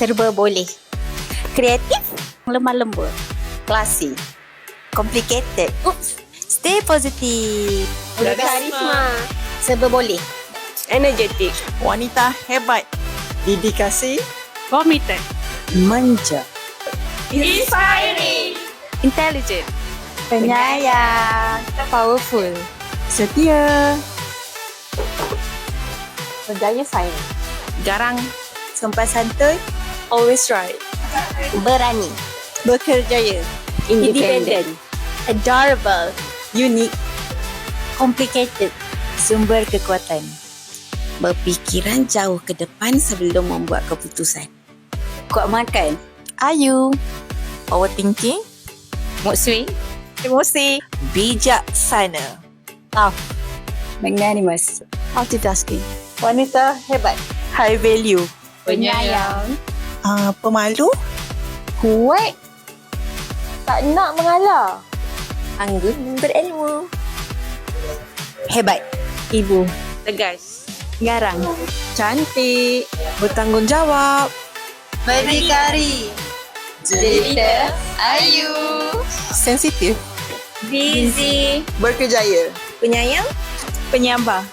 serba boleh. Kreatif, lemah lembut. Klasi, complicated. Stay positive. Berkarisma. Serba boleh. Energetik. Wanita hebat. Dedikasi. Committed. Manja. Inspiring. Intelligent. Penyayang. Powerful. Setia. Bergaya sains. Garang. Sopan santun. Always right. Berani. Berkerjaya. Independent. Adorable. Unik. Complicated. Sumber kekuatan. Berfikiran jauh ke depan sebelum membuat keputusan. Kuat makan. Ayu. Overthinking. Mood swing. Emosi. Bijaksana. Tough. Magnanimous. Multitasking. Wanita hebat. High value. Penyayang. Pemalu. Kuat. Tak nak mengalah. Anggun berilmu. Hebat. Ibu. Tegas. Garang. Cantik. Bertanggungjawab. Berdikari. Jelita. Ayu. Sensitif. Busy. Berkejaya. Penyayang. Penyabar.